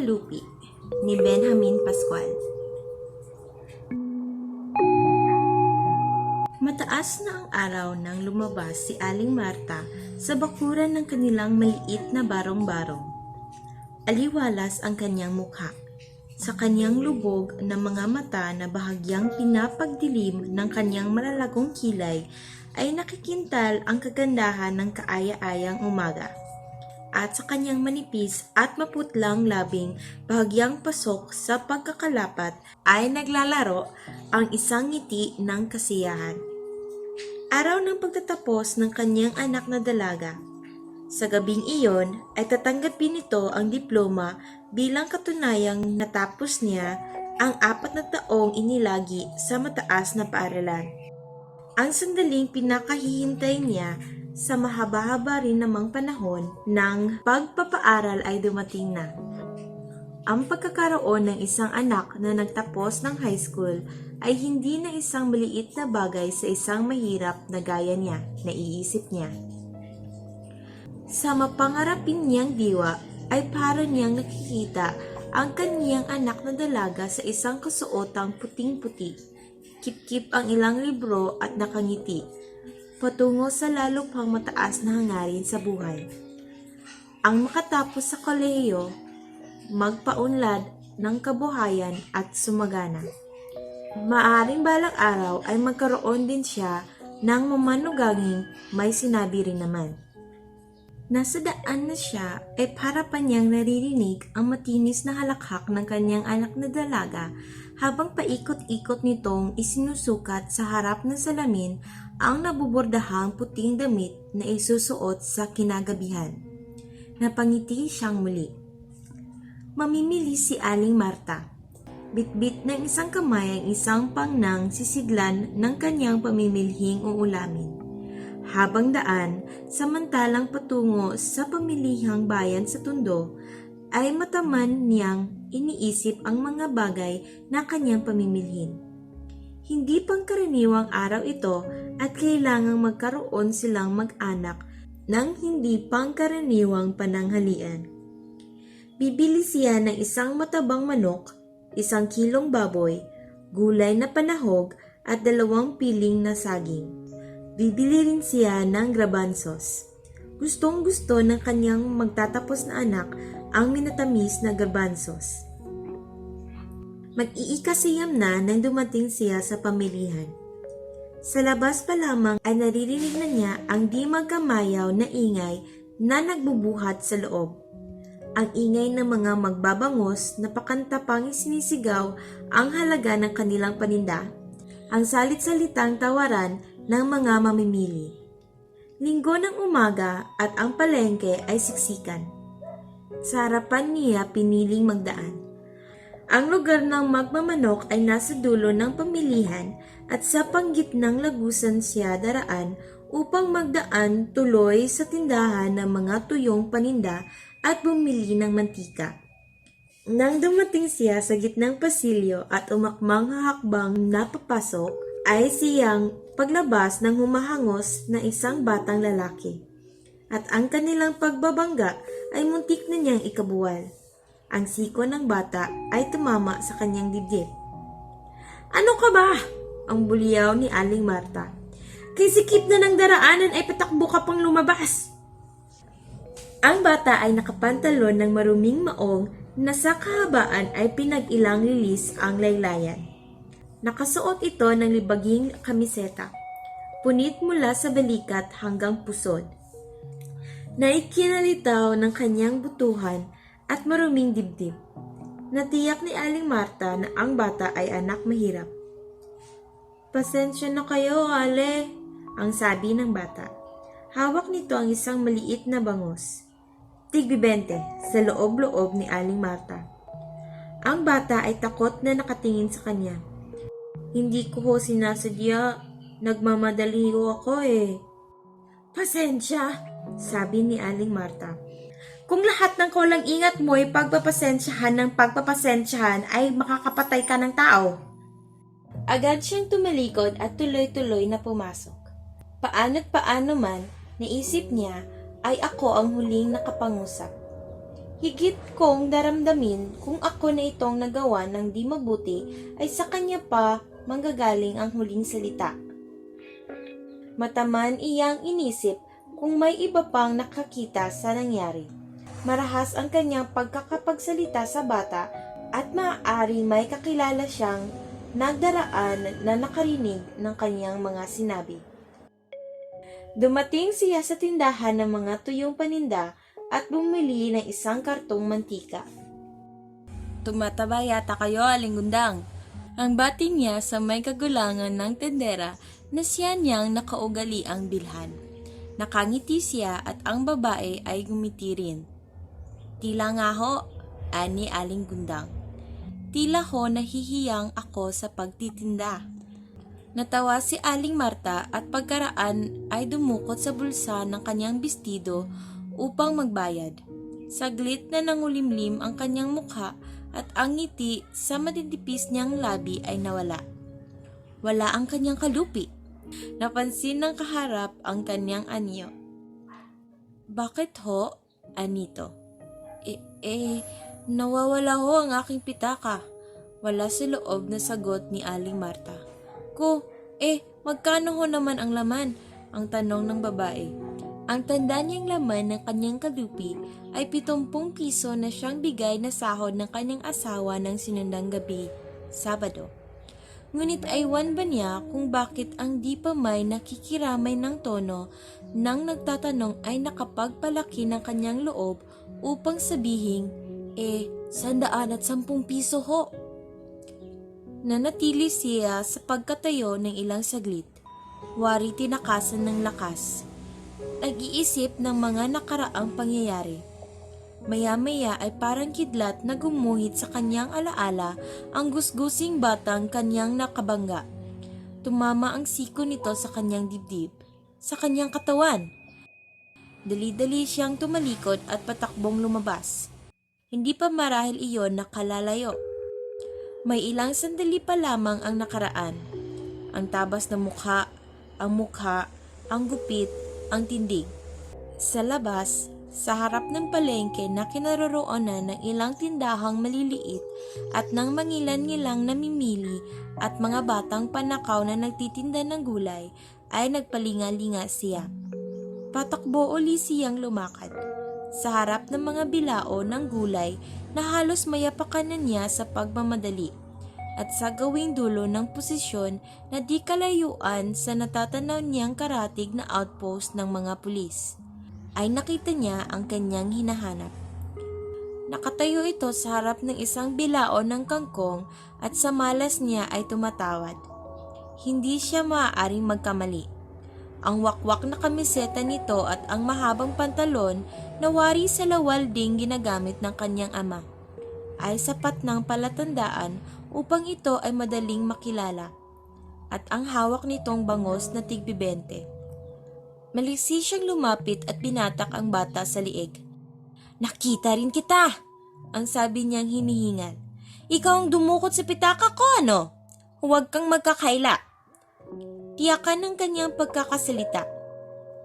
Lupi ni Benjamin Pascual. Mataas na ang araw nang lumabas si Aling Marta sa bakuran ng kanilang maliit na barong-barong. Aliwalas ang kanyang mukha. Sa kanyang lubog na mga mata na bahagyang pinapagdilim ng kanyang malalagong kilay ay nakikintal ang kagandahan ng kaaya-ayang umaga. At sa kanyang manipis at maputlang labing bahagyang pasok sa pagkakalapat ay naglalaro ang isang ngiti ng kasiyahan. Araw ng pagtatapos ng kanyang anak na dalaga. Sa gabing iyon ay tatanggapin nito ang diploma bilang katunayang natapos niya ang 4 na taong inilagi sa mataas na paaralan. Ang sandaling pinakahihintay niya sa mahaba-haba rin namang panahon ng pagpapaaral ay dumating na. Ang pagkakaroon ng isang anak na nagtapos ng high school ay hindi na isang maliit na bagay sa isang mahirap na gaya niya, naiisip niya. Sa mapangarapin niyang diwa ay para niyang nakikita ang kaniyang anak na dalaga sa isang kasuotang puting-puti. Kip-kip ang ilang libro at nakangiti, patungo sa lalo pang mataas na hangarin sa buhay. Ang makatapos sa kolehiyo, magpaunlad ng kabuhayan at sumagana. Maaring balang araw ay magkaroon din siya ng mamanuganging may sinabi rin naman. Nasa daan na siya ay para pa niyang naririnig ang matinis na halakhak ng kanyang anak na dalaga habang paikot-ikot nitong isinusukat sa harap ng salamin ang nabubordahang puting damit na isusuot sa kinagabihan. Napangiti siyang muli. Mamimili si Aling Marta. Bitbit ng isang kamay ang isang pangnang sisidlan ng kanyang pamimilhing uulamin. Habang daan, samantalang patungo sa pamilihang bayan sa Tondo, ay mataman niyang iniisip ang mga bagay na kanyang pamimilhin. Hindi pangkaraniwang araw ito at kailangang magkaroon silang mag-anak ng hindi pangkaraniwang pananghalian. Bibili siya ng isang matabang manok, 1 kilong baboy, gulay na panahog at 2 piling na saging. Bibili rin siya ng garbanzos. Gustong-gusto ng kanyang magtatapos na anak ang minatamis na garbanzos. Mag-iikasiyam na nang dumating siya sa pamilihan. Sa labas pa lamang ay naririnig na niya ang di magkamayaw na ingay na nagbubuhat sa loob. Ang ingay ng mga magbabangos na pakanta pang sinisigaw ang halaga ng kanilang paninda, ang salit-salitang tawaran ng mga mamimili. Linggo ng umaga at ang palengke ay siksikan. Sa harapan niya piniling magdaan. Ang lugar ng magmamanok ay nasa dulo ng pamilihan at sa panggitnang lagusan siya daraan upang magdaan tuloy sa tindahan ng mga tuyong paninda at bumili ng mantika. Nang dumating siya sa gitnang pasilyo at umakmang hahakbang napapasok, ay siyang paglabas ng humahangos na isang batang lalaki. At ang kanilang pagbabangga ay muntik na niyang ikabuwal. Ang siko ng bata ay tumama sa kanyang dibdib. "Ano ka ba?" ang buliyaw ni Aling Marta. "Kay sikip na ng daraanan ay patakbo ka pang lumabas." Ang bata ay nakapantalon ng maruming maong na sa kahabaan ay pinag-ilang lilis ang laylayan. Nakasuot ito ng libaging kamiseta, punit mula sa balikat hanggang pusod. Naikinalitaw ng kanyang butuhan at maruming dibdib. Natiyak ni Aling Marta na ang bata ay anak mahirap. "Pasensya na kayo, Ale," ang sabi ng bata. Hawak nito ang isang maliit na bangos. "Tig-20" sa loob-loob ni Aling Marta. Ang bata ay takot na nakatingin sa kanya. "Hindi ko ho sinasadya. Nagmamadali ho ako eh." "Pasensya," sabi ni Aling Marta. "Kung lahat ng kaulang ingat mo ay pagpapasensyahan ng pagpapasensyahan ay makakapatay ka ng tao." Agad siyang tumalikod at tuloy-tuloy na pumasok. Paano't paano man, naisip niya ay ako ang huling nakapangusap. Higit kong daramdamin kung ako na itong nagawa ng di mabuti ay sa kanya pa manggagaling ang huling salita. Mataman iyang inisip kung may iba pang nakakita sa nangyari. Marahas ang kanyang pagkakapagsalita sa bata at maaari may kakilala siyang nagdaraan na nakarinig ng kanyang mga sinabi. Dumating siya sa tindahan ng mga tuyong paninda at bumili ng isang kartong mantika. Tumataba yata kayo, Aling Gundang. Ang bati niya sa may kagulangan ng tendera na siya niyang nakaugali ang bilhan. Nakangiti siya at ang babae ay gumiti rin. Tila nga ho, ani Aling Gundang. Tila ho nahihiyang ako sa pagtitinda. Natawa si Aling Marta at pagkaraan ay dumukot sa bulsa ng kanyang bestido upang magbayad. Saglit na nangulimlim ang kanyang mukha at ang ngiti sa matitipis niyang labi ay nawala. Wala ang kanyang kalupi. Napansin ng kaharap ang kanyang anyo. Bakit ho, anito? Nawawala ho ang aking pitaka. Wala sa loob na sagot ni Aling Marta. Magkano ho naman ang laman? Ang tanong ng babae. Ang tanda niyang laman ng kanyang kalupi ay 70 piso na siyang bigay na sahod ng kanyang asawa ng sinundang gabi, Sabado. Ngunit aywan ba niya kung bakit ang di pa may nakikiramay ng tono nang nagtatanong ay nakapagpalaki ng kanyang loob upang sabihing, 110 piso ho. Nanatili siya sa pagkatayo ng ilang saglit. Wari tinakasan ng lakas. Nag-iisip ng mga nakaraang pangyayari. Maya-maya ay parang kidlat na gumuhit sa kanyang alaala ang gusgusing batang kanyang nakabangga. Tumama ang siko nito sa kanyang dibdib, sa kanyang katawan. Dali-dali siyang tumalikod at patakbong lumabas. Hindi pa marahil iyon nakalalayo. May ilang sandali pa lamang ang nakaraan. Ang tabas na mukha, ang gupit, ang tindig. Sa labas, sa harap ng palengke na kinaroroonan ng ilang tindahang maliliit at ng mangilan-ngilang namimili at mga batang panakaw na nagtitinda ng gulay, ay nagpalinga-linga siya. Patakbo uli siyang lumakad. Sa harap ng mga bilao ng gulay na halos mayapakan na niya sa pagmamadali. At sa gawing dulo ng posisyon na di kalayuan sa natatanaw niyang karatig na outpost ng mga pulis, ay nakita niya ang kanyang hinahanap. Nakatayo ito sa harap ng isang bilao ng kangkong at sa malas niya ay tumatawad. Hindi siya maaaring magkamali. Ang wakwak na kamiseta nito at ang mahabang pantalon na wari sa lawal ding ginagamit ng kanyang ama ay sapat ng palatandaan upang ito ay madaling makilala, at ang hawak nitong bangos na tig-20. Maliksi siyang lumapit at binatak ang bata sa liig. Nakita rin kita! Ang sabi niyang hinihingal. Ikaw ang dumukot sa pitaka ko, ano? Huwag kang magkakaila. Tiyakan ng kanyang pagkakasalita.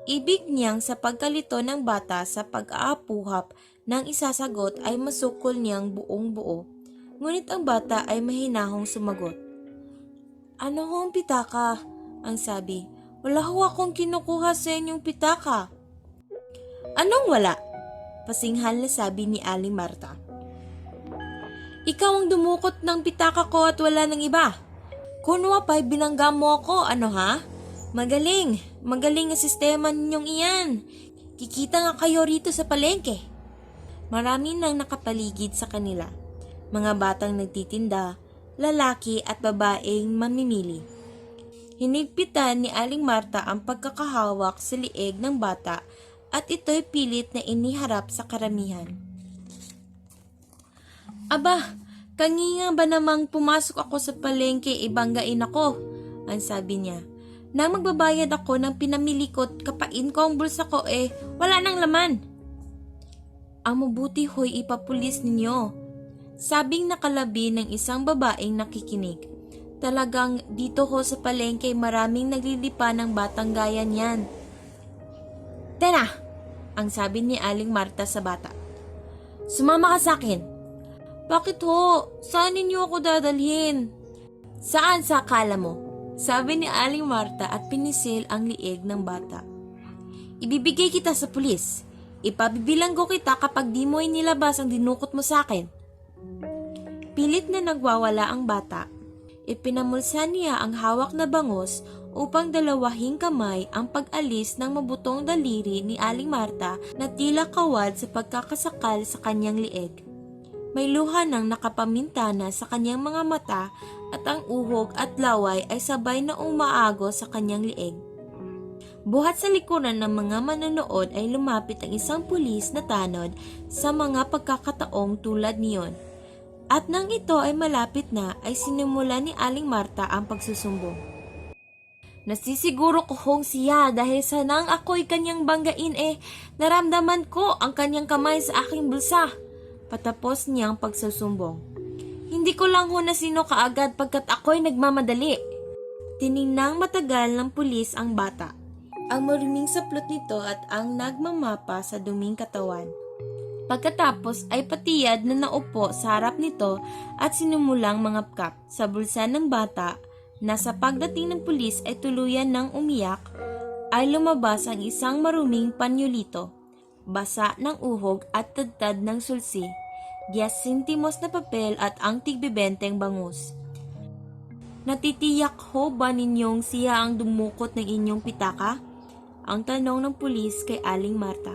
Ibig niyang sa pagkalito ng bata sa pag-aapuhap ng isasagot ay masukol niyang buong buo. Ngunit ang bata ay mahinahong sumagot. Ano ho ang pitaka? Ang sabi. Wala ho akong kinukuha sa inyong pitaka. Anong wala? Pasinghal na sabi ni Aling Marta. Ikaw ang dumukot ng pitaka ko at wala ng iba. Kuno pa'y binangga mo ako, ano ha? Magaling ang sistema ninyong iyan. Kikita nga kayo rito sa palengke. Marami nang nakapaligid sa kanila. Mga batang nagtitinda, lalaki at babaeng mamimili. Hinigpitan ni Aling Marta ang pagkakahawak sa liig ng bata at ito'y pilit na iniharap sa karamihan. Aba, kanina ba namang pumasok ako sa palengke ibanggain ako? Ang sabi niya. Nang magbabayad ako ng pinamili ko at kapain ko ang bulsa ko wala nang laman. Ang mabuti ho'y ipapulis ninyo. Sabing nakalabi ng isang babaeng nakikinig. Talagang dito ho sa palengke maraming naglilipa ng batang gaya niyan. Tena, ang sabi ni Aling Marta sa bata. Sumama ka sa akin. Bakit ho? Saan ninyo ako dadalhin? Saan sa akala mo? Sabi ni Aling Marta at pinisil ang liig ng bata. Ibibigay kita sa pulis. Ipabibilanggo kita kapag di mo inilabas ang dinukot mo sa akin. Pilit na nagwawala ang bata. Ipinamulsa niya ang hawak na bangos upang dalawahing kamay ang pag-alis ng mabutong daliri ni Aling Marta na tila kawad sa pagkakasakal sa kanyang liig. May luha nang nakapamintana sa kanyang mga mata at ang uhog at laway ay sabay na umaago sa kanyang liig. Buhat sa likuran ng mga manonood ay lumapit ang isang pulis na tanod sa mga pagkakataong tulad niyon. At nang ito ay malapit na ay sinimula ni Aling Marta ang pagsusumbong. Nasisiguro ko hong siya dahil sa nang ako'y kanyang banggain naramdaman ko ang kanyang kamay sa aking bulsa. Patapos niyang pagsusumbong. Hindi ko lang ho na sino kaagad pagkat ako'y nagmamadali. Tininang matagal ng pulis ang bata. Ang maruming saplot nito at ang nagmamapa sa duming katawan. Pagkatapos ay patiyad na naupo sa harap nito at sinumulang mangapkap sa bulsa ng bata na sa pagdating ng pulis ay tuluyan ng umiyak ay lumabas ang isang maruming panyulito. Basa ng uhog at tadtad ng sulsi, 10 sentimos na papel at ang tigbibenteng bangus. Natitiyak ho ba ninyong siya ang dumukot ng inyong pitaka? Ang tanong ng pulis kay Aling Marta.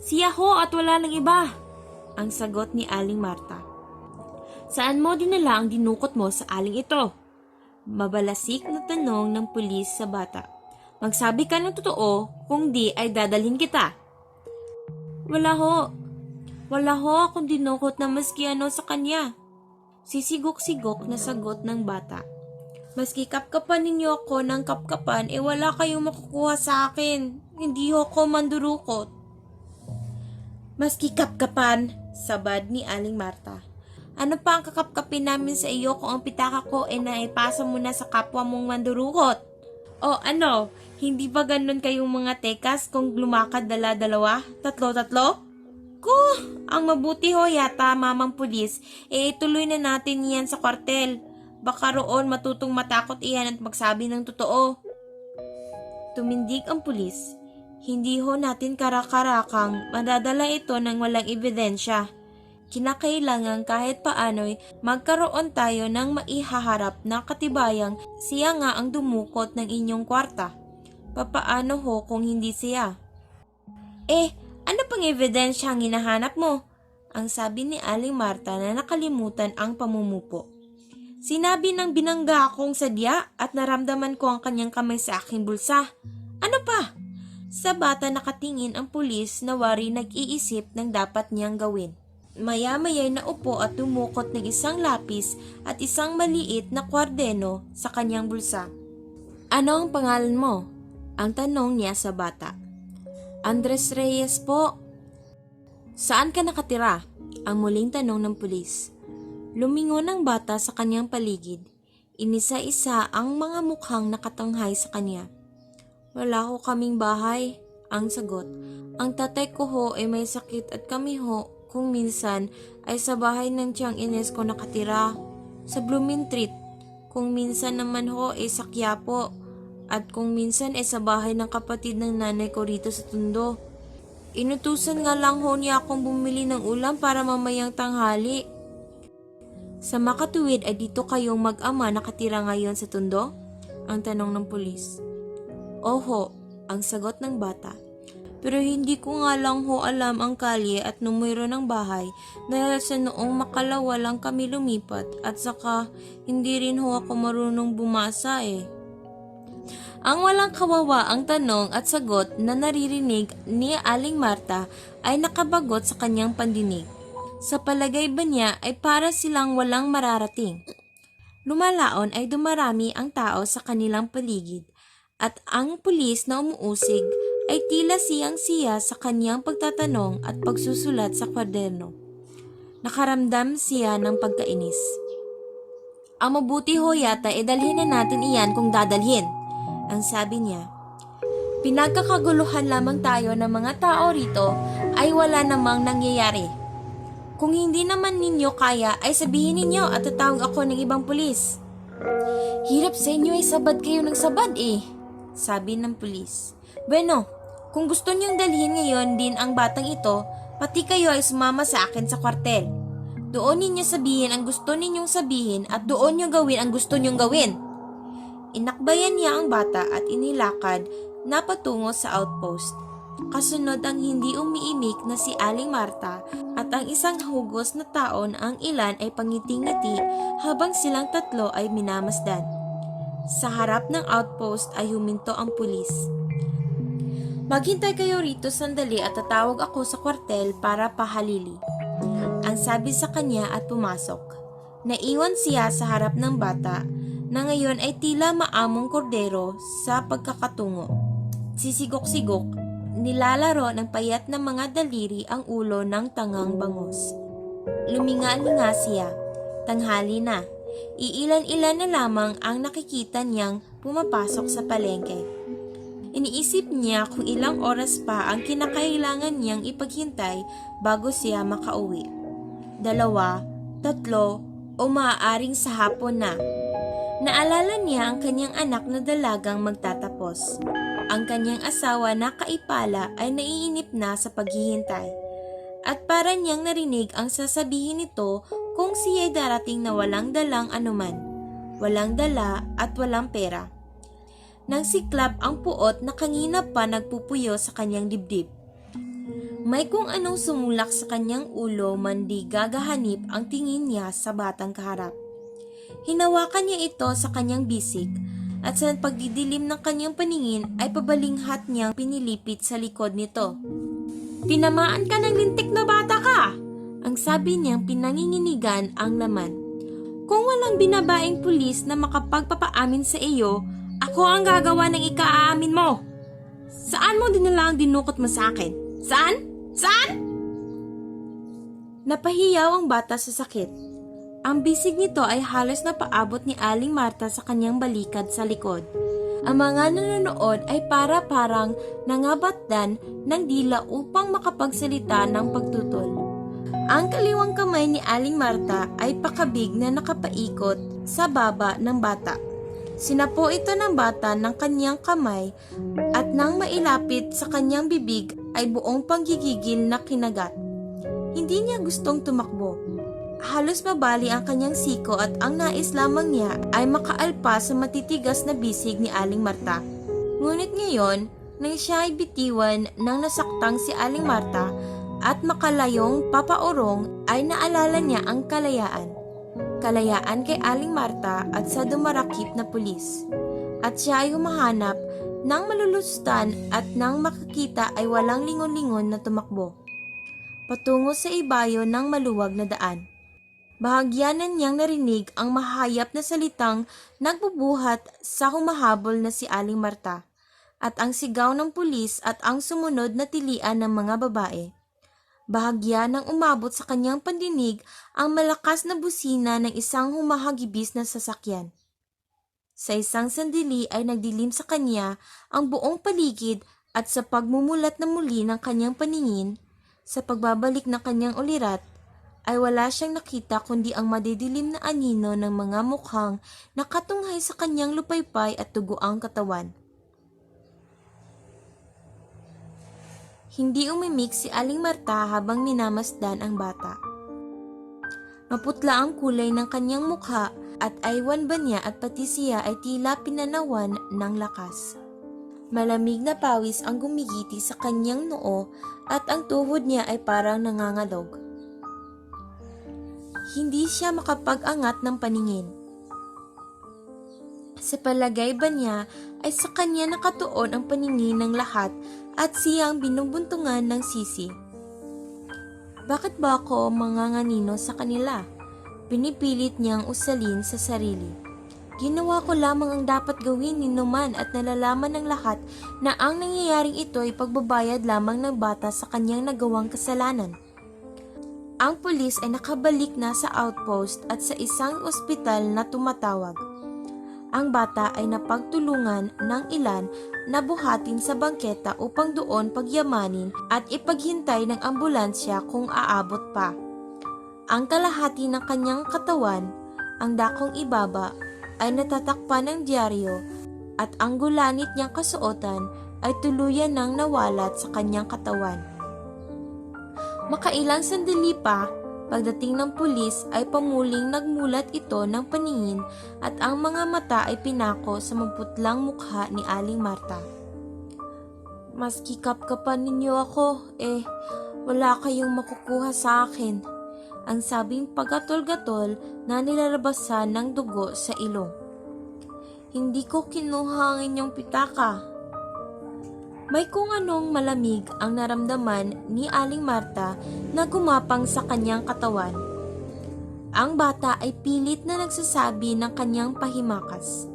Siya ho at wala nang iba, ang sagot ni Aling Marta. Saan mo dinala ang dinukot mo sa aling ito? Mabalasik na tanong ng pulis sa bata. Magsabi ka ng totoo, kung di ay dadalhin kita. Wala ho akong dinukot na maski ano sa kanya. Sisigok-sigok na sagot ng bata. Maski kapkapan ninyo ako ng kapkapan, wala kayong makukuha sa akin. Hindi ho ako mandurukot. Maski kapkapan, sabad ni Aling Marta. Ano pa ang kakapkapin namin sa iyo kung ang pitaka ko naipasa mo na sa kapwa mong mandurukot? O ano, hindi ba ganun kayong mga tekas kung lumakad dala-dalawa, tatlo-tatlo? Ang mabuti ho yata, mamang pulis, ituloy na natin yan sa kwartel. Baka roon matutong matakot iyan at magsabi ng totoo. Tumindig ang pulis. Hindi ho natin karakarakang madadala ito ng walang ebidensya. Kinakailangan kahit paano'y magkaroon tayo ng maihaharap na katibayang siya nga ang dumukot ng inyong kwarta. Papaano ho kung hindi siya? Ano pang ebidensya ang hinahanap mo? Ang sabi ni Aling Marta na nakalimutan ang pamumupo. Sinabi ng binangga akong sadya at naramdaman ko ang kanyang kamay sa aking bulsa. Ano pa? Sa bata nakatingin ang pulis na wari nag-iisip ng dapat niyang gawin. Maya-maya'y naupo at dumukot ng isang lapis at isang maliit na kwardeno sa kanyang bulsa. Ano ang pangalan mo? Ang tanong niya sa bata. Andres Reyes po. Saan ka nakatira? Ang muling tanong ng pulis. Lumingon ang bata sa kanyang paligid. Inisa-isa ang mga mukhang nakatanghay sa kanya. Wala ho kaming bahay, ang sagot. Ang tatay ko ho ay may sakit at kami ho kung minsan ay sa bahay ng tiyang Ines ko nakatira sa Blumentritt. Kung minsan naman ho ay sa Quiapo at kung minsan ay sa bahay ng kapatid ng nanay ko rito sa Tondo. Inutusan nga lang ho niya akong bumili ng ulam para mamayang tanghali. Sa makatuwid ay dito kayong mag-ama nakatira ngayon sa Tondo? Ang tanong ng pulis. Oho, ang sagot ng bata. Pero hindi ko nga lang ho alam ang kalye at numero ng bahay dahil sa noong makalawa lang kami lumipat at saka hindi rin ho ako marunong bumasa Ang walang kawawa ang tanong at sagot na naririnig ni Aling Marta ay nakabagot sa kanyang pandinig. Sa palagay ba niya ay para silang walang mararating. Lumalaon ay dumarami ang tao sa kanilang paligid at ang pulis na umuusig ay tila siyang-siya sa kanyang pagtatanong at pagsusulat sa kwaderno. Nakaramdam siya ng pagkainis. Ang mabuti ho yata dalhin na natin iyan kung dadalhin, ang sabi niya. Pinagkakaguluhan lamang tayo ng mga tao rito ay wala namang nangyayari. Kung hindi naman ninyo kaya ay sabihin ninyo at tatawag ako ng ibang pulis. Hirap sa inyo ay sabad kayo ng sabad eh, sabi ng pulis. Bueno, kung gusto niyong dalhin ngayon din ang batang ito, pati kayo ay sumama sa akin sa kwartel. Doon ninyo sabihin ang gusto ninyong sabihin at doon nyo gawin ang gusto nyong gawin. Inakbayan niya ang bata at inilakad na patungo sa outpost. Kasunod ang hindi umiimik na si Aling Marta at ang isang hugos na taon ang ilan ay pangiti-ngiti habang silang tatlo ay minamasdan. Sa harap ng outpost ay huminto ang pulis. Maghintay kayo rito sandali at tatawag ako sa kwartel para pahalili. Ang sabi sa kanya at pumasok. Naiwan siya sa harap ng bata na ngayon ay tila maamong kordero sa pagkakatungo. Sisigok-sigok, nilalaro ng payat na mga daliri ang ulo ng tangang bangus. Luminga-linga siya. Tanghali na. Iilan-ilan na lamang ang nakikita niyang pumapasok sa palengke. Iniisip niya kung ilang oras pa ang kinakailangan niyang ipaghintay bago siya makauwi. 2, 3, o maaaring sa hapon na. Naalala niya ang kanyang anak na dalagang magtatapos. Ang kanyang asawa na kaipala ay naiinip na sa paghihintay. At para niyang narinig ang sasabihin nito kung siya'y darating na walang dalang anuman, walang dala at walang pera. Nang siklab ang puot na kanina pa nagpupuyo sa kanyang dibdib. May kung anong sumulak sa kanyang ulo man di gagahanip ang tingin niya sa batang kaharap. Hinawakan niya ito sa kanyang bisig at sa pagdidilim ng kanyang paningin ay pabalinghat niyang pinilipit sa likod nito. Tinamaan ka ng lintik na bata ka! Ang sabi niyang pinanginginigan ang laman. Kung walang binabaeng pulis na makapagpapaamin sa iyo, ako ang gagawa ng ika-aamin mo. Saan mo dinala ang dinukot mo sa akin? Saan? Saan? Napahiyaw ang bata sa sakit. Ang bisig nito ay halos napaabot ni Aling Marta sa kanyang balikad sa likod. Ang mga nanonood ay parang nangabatdan ng dila upang makapagsalita ng pagtutol. Ang kaliwang kamay ni Aling Marta ay pakabig na nakapaikot sa baba ng bata. Sinapo ito ng bata ng kanyang kamay at nang mailapit sa kanyang bibig ay buong panggigigil na kinagat. Hindi niya gustong tumakbo. Halos mabali ang kanyang siko at ang nais lamang niya ay makaalpa sa matitigas na bisig ni Aling Marta. Ngunit ngayon, nang siya ay bitiwan ng nasaktang si Aling Marta at makalayong papaorong ay naalala niya ang kalayaan. Kalayaan kay Aling Marta at sa dumarakip na pulis. At siya ay humahanap ng malulustan at nang makakita ay walang lingon-lingon na tumakbo. Patungo sa ibayo ng maluwag na daan. Bahagyanan niyang narinig ang mahayap na salitang nagbubuhat sa humahabol na si Aling Marta at ang sigaw ng pulis at ang sumunod na tilian ng mga babae. Bahagya nang umabot sa kanyang pandinig ang malakas na busina ng isang humahagibis na sasakyan. Sa isang sandali ay nagdilim sa kanya ang buong paligid at sa pagmumulat na muli ng kanyang paningin, sa pagbabalik ng kanyang ulirat, ay wala siyang nakita kundi ang madidilim na anino ng mga mukhang nakatunghay sa kanyang lupaypay at tuguang katawan. Hindi umimik si Aling Marta habang minamasdan ang bata. Maputla ang kulay ng kanyang mukha at aywan ba niya at pati siya ay tila pinanawan ng lakas. Malamig na pawis ang gumigiti sa kanyang noo at ang tuhod niya ay parang nangangalog. Hindi siya makapag-angat ng paningin. Sa palagay ba niya ay sa kanya nakatuon ang paningin ng lahat at siyang binumbuntungan ng sisi. Bakit ba ako manganganino sa kanila? Pinipilit niyang usalin sa sarili. Ginawa ko lamang ang dapat gawin ni Numan at nalalaman ng lahat na ang nangyayaring ito ay pagbabayad lamang ng bata sa kanyang nagawang kasalanan. Ang pulis ay nakabalik na sa outpost at sa isang ospital na tumatawag. Ang bata ay napagtulungan ng ilan na buhatin sa bangketa upang doon pagyamanin at ipaghintay ng ambulansya kung aabot pa. Ang kalahati ng kanyang katawan, ang dakong ibaba, ay natatakpan ng dyaryo at ang gulanit niyang kasuotan ay tuluyan nang nawalat sa kanyang katawan. Makailang sandali pa, pagdating ng pulis ay pamuling nagmulat ito ng paningin at ang mga mata ay pinako sa maputlang mukha ni Aling Marta. Mas kikap-kapan ninyo ako, wala kayong makukuha sa akin. Ang sabing pagatol-gatol na nilalabasan ng dugo sa ilong. Hindi ko kinuha ang inyong pitaka. May kung anong malamig ang naramdaman ni Aling Marta na gumapang sa kanyang katawan. Ang bata ay pilit na nagsasabi ng kanyang pahimakas.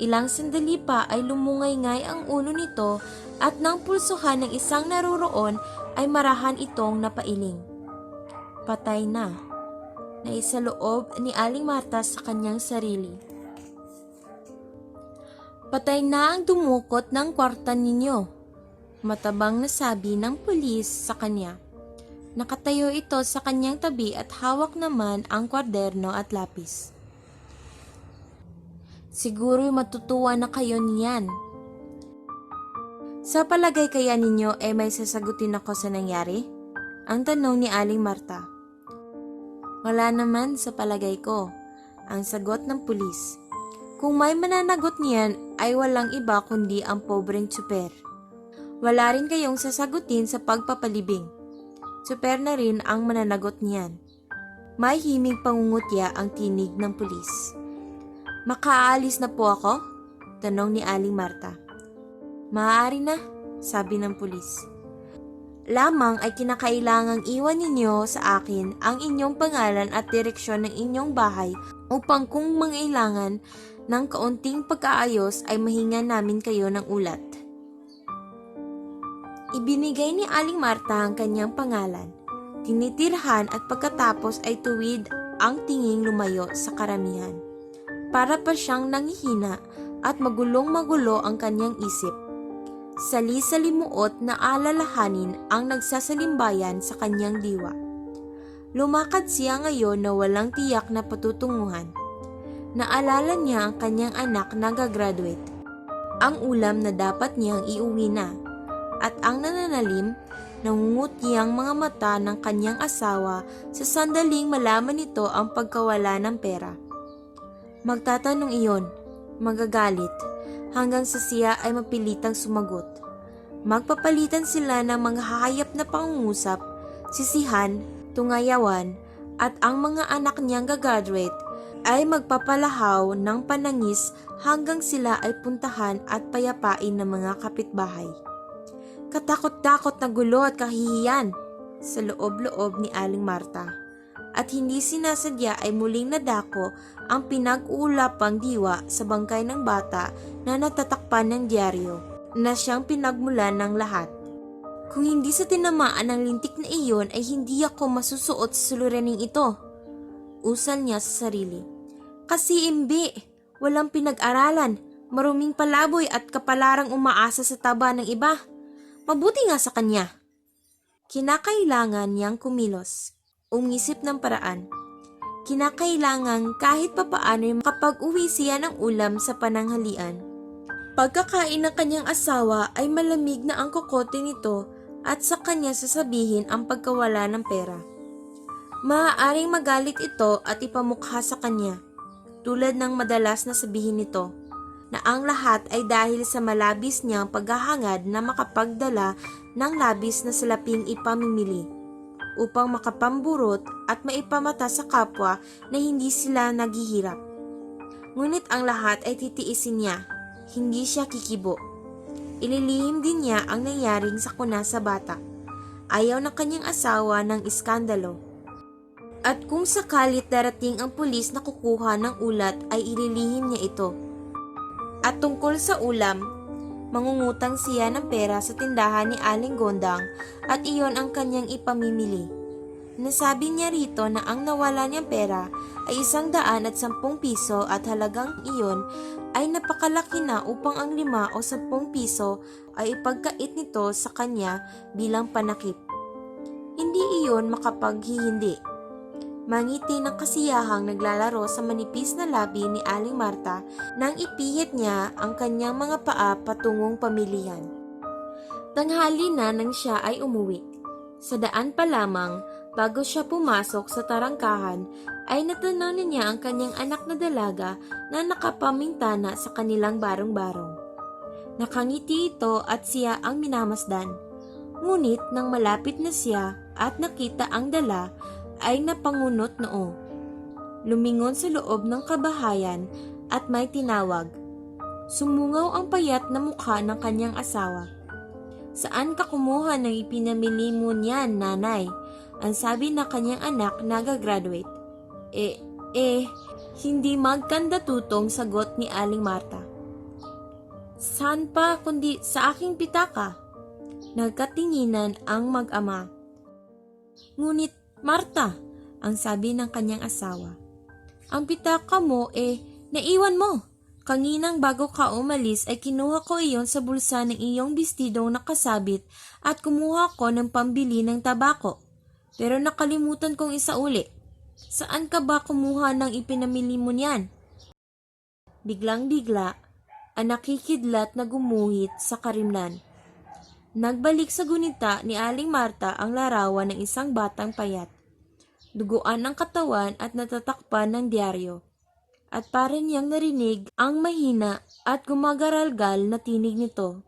Ilang sandali pa ay lumungay-ngay ang ulo nito at nang pulsuhan ng isang naroroon ay marahan itong napailing. Patay na. Naisaloob ni Aling Marta sa kanyang sarili. Patay na ang dumukot ng kwarta ninyo. Matabang na sabi ng pulis sa kanya. Nakatayo ito sa kanyang tabi at hawak naman ang kwaderno at lapis. Siguro matutuwa na kayo niyan. Sa palagay kaya ninyo may sasagutin ako sa nangyari? Ang tanong ni Aling Marta. Wala naman sa palagay ko, ang sagot ng pulis. Kung may mananagot niyan ay walang iba kundi ang pobreng tsuper. Wala rin kayong sasagutin sa pagpapalibing. Tsuper na rin ang mananagot niyan. May himig pangungutya ang tinig ng pulis. Makaalis na po ako? Tanong ni Aling Marta. Maaari na, sabi ng pulis. Lamang ay kinakailangang iwan ninyo sa akin ang inyong pangalan at direksyon ng inyong bahay upang kung mangailangan ng kaunting pagkaayos ay mahingan namin kayo ng ulat. Ibinigay ni Aling Marta ang kanyang pangalan, tinitirhan at pagkatapos ay tuwid ang tinging lumayo sa karamihan. Para pa siyang nanghihina at magulong-magulo ang kanyang isip. Sali-salimuot na alalahanin ang nagsasalimbayan sa kanyang diwa. Lumakad siya ngayon na walang tiyak na patutunguhan. Naalala niya ang kanyang anak na gagraduate, ang ulam na dapat niyang iuwi na, at ang nananalim, nangungutiyang mga mata ng kanyang asawa sa sandaling malaman nito ang pagkawala ng pera. Magtatanong iyon, magagalit, hanggang sa siya ay mapilitang sumagot. Magpapalitan sila ng mga hayop na pangungusap, sisihan, tungayawan, at ang mga anak niyang gagraduate ay magpapalahaw ng panangis hanggang sila ay puntahan at payapain ng mga kapitbahay. Katakot-takot na gulo at kahihiyan sa loob-loob ni Aling Marta. At hindi sinasadya ay muling nadako ang pinag-uulapang diwa sa bangkay ng bata na natatakpan ng dyaryo na siyang pinagmulan ng lahat. Kung hindi sa tinamaan ng lintik na iyon ay hindi ako masusuot sa suliraning ito. Usal niya sa sarili. Kasi imbi, walang pinag-aralan, maruming palaboy at kapalarang umaasa sa taba ng iba. Mabuti nga sa kanya. Kinakailangan niyang kumilos. Umisip ng paraan. Kinakailangan kahit papaano ay makapag-uwi siya ng ulam sa pananghalian. Pagkakain ng kanyang asawa ay malamig na ang kokote nito at sa kanya sasabihin ang pagkawala ng pera. Maaaring magalit ito at ipamukha sa kanya, tulad ng madalas na sabihin nito, na ang lahat ay dahil sa malabis niyang paghahangad na makapagdala ng labis na salaping ipamimili upang makapamburot at maipamata sa kapwa na hindi sila naghihirap. Ngunit ang lahat ay titiisin niya, hindi siya kikibo. Ililihim din niya ang nangyaring sakuna sa bata. Ayaw ng kanyang asawa ng iskandalo. At kung sakalit darating ang pulis na kukuha ng ulat ay ililihim niya ito. At tungkol sa ulam, mangungutang siya ng pera sa tindahan ni Aling Gondang at iyon ang kanyang ipamimili. Nasabi niya rito na ang nawala niyang pera ay 110 piso at halagang iyon ay napakalaki na upang ang 5 o 10 piso ay ipagkait nito sa kanya bilang panakip. Hindi iyon makapaghihindi. Mangiti ng kasiyahang naglalaro sa manipis na labi ni Aling Marta nang ipihit niya ang kanyang mga paa patungong pamilihan. Tanghali na nang siya ay umuwi. Sa daan pa lamang, bago siya pumasok sa tarangkahan, ay natanaw niya ang kanyang anak na dalaga na nakapamintana sa kanilang barong-barong. Nakangiti ito at siya ang minamasdan. Ngunit nang malapit na siya at nakita ang dala, ay napangunot noo. Lumingon sa loob ng kabahayan at may tinawag. Sumungaw ang payat na mukha ng kanyang asawa. "Saan ka kumuha ng ipinamili mo niyan, nanay?" Ang sabi na kanyang anak na gagraduate. Hindi magkandatutong sagot ni Aling Marta. "Saan pa kundi sa aking pitaka?" Nagkatinginan ang mag-ama. "Ngunit Marta," ang sabi ng kanyang asawa, "ang pitaka mo naiwan mo. Kanginang bago ka umalis ay kinuha ko iyon sa bulsa ng iyong bestidong nakasabit at kumuha ko ng pambili ng tabako. Pero nakalimutan kong isauli. Saan ka ba kumuha ng ipinamili mo niyan?" Biglang-bigla, ang nakikidlat na gumuhit sa karimlan. Nagbalik sa gunita ni Aling Marta ang larawan ng isang batang payat. Duguan ang katawan at natatakpan ng diaryo. At para niyang narinig ang mahina at gumagaralgal na tinig nito.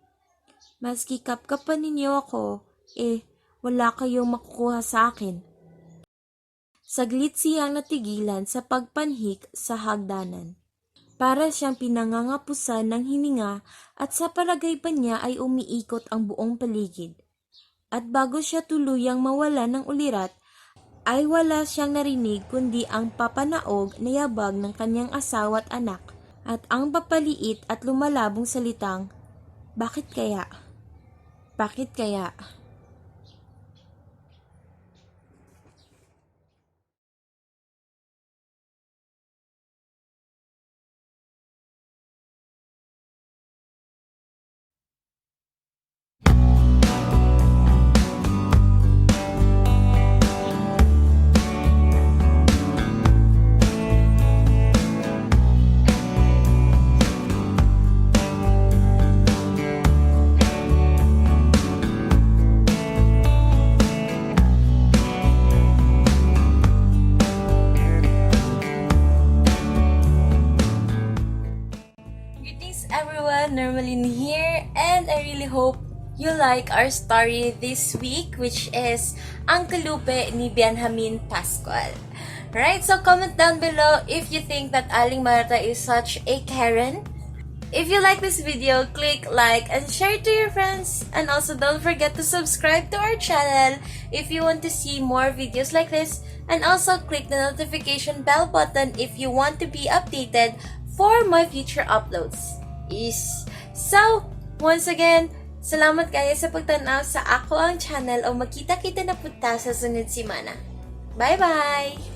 "Maski kapkapan ninyo ako, wala kayong makukuha sa akin." Saglit siyang natigilan sa pagpanhik sa hagdanan. Para siyang pinangangapusan ng hininga at sa palagay pa niya ay umiikot ang buong paligid. At bago siya tuluyang mawala ng ulirat, ay wala siyang narinig kundi ang papanaog na yabag ng kanyang asawa at anak at ang papaliit at lumalabong salitang, "Bakit kaya? Bakit kaya?" Greetings everyone, Normalin here, and I really hope you like our story this week, which is Ang Kalupe ni Benjamin Pascual. Right, so comment down below if you think that Aling Marta is such a Karen. If you like this video, click like and share it to your friends. And also don't forget to subscribe to our channel if you want to see more videos like this. And also click the notification bell button if you want to be updated for my future uploads. So, once again, salamat kayo sa pagtanaw sa ako ang channel o magkita-kita na punta sa sunod simana. Bye-bye!